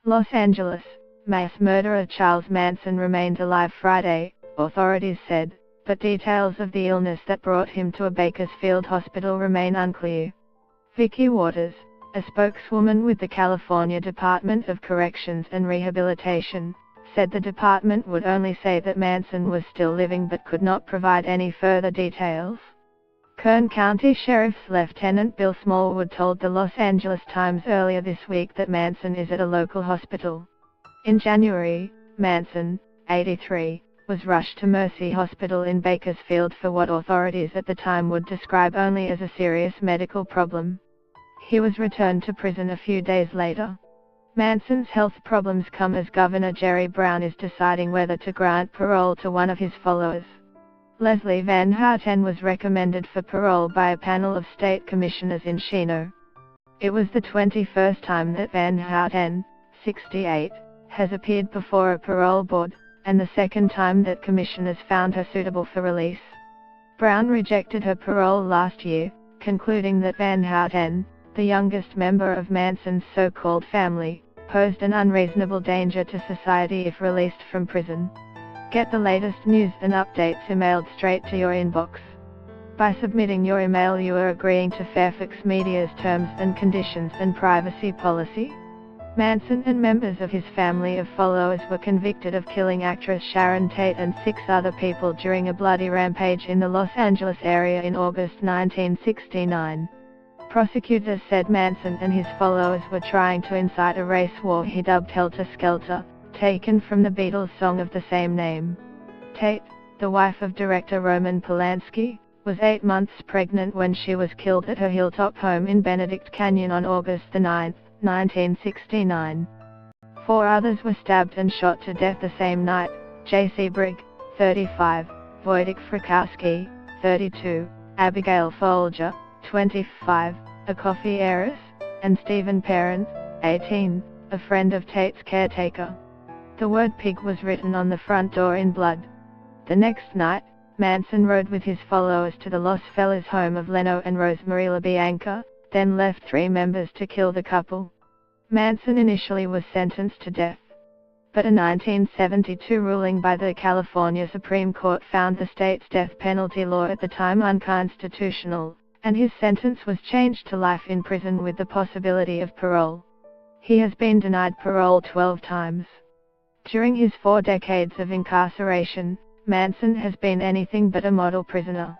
Los Angeles, mass murderer Charles Manson remained alive Friday, authorities said, but details of the illness that brought him to a Bakersfield hospital remain unclear. Vicki Waters, a spokeswoman with the California Department of Corrections and Rehabilitation, said the department would only say that Manson was still living but could not provide any further details. Kern County Sheriff's Lieutenant Bill Smallwood told the Los Angeles Times earlier this week that Manson is at a local hospital. In January, Manson, 83, was rushed to Mercy Hospital in Bakersfield for what authorities at the time would describe only as a serious medical problem. He was returned to prison a few days later. Manson's health problems come as Governor Jerry Brown is deciding whether to grant parole to one of his followers. Leslie Van Houten was recommended for parole by a panel of state commissioners in Chino. It was the 21st time that Van Houten, 68, has appeared before a parole board, and the second time that commissioners found her suitable for release. Brown rejected her parole last year, concluding that Van Houten, the youngest member of Manson's so-called family, posed an unreasonable danger to society if released from prison. Get the latest news and updates emailed straight to your inbox. By submitting your email, you are agreeing to Fairfax Media's terms and conditions and privacy policy. Manson and members of his family of followers were convicted of killing actress Sharon Tate and 6 other people during a bloody rampage in the Los Angeles area in August 1969. Prosecutors said Manson and his followers were trying to incite a race war he dubbed Helter Skelter, taken from the Beatles' song of the same name. Tate, the wife of director Roman Polanski, was 8 months pregnant when she was killed at her hilltop home in Benedict Canyon on August 9, 1969. 4 others were stabbed and shot to death the same night: J.C. Brigg, 35, Wojtek Frykowski, 32, Abigail Folger, 25, a coffee heiress, and Stephen Perrin, 18, a friend of Tate's caretaker. The word pig was written on the front door in blood. The next night, Manson rode with his followers to the Los Feliz home of Leno and Rosemary LaBianca, then left 3 members to kill the couple. Manson initially was sentenced to death, but a 1972 ruling by the California Supreme Court found the state's death penalty law at the time unconstitutional, and his sentence was changed to life in prison with the possibility of parole. He has been denied parole 12 times. During his 4 decades of incarceration, Manson has been anything but a model prisoner.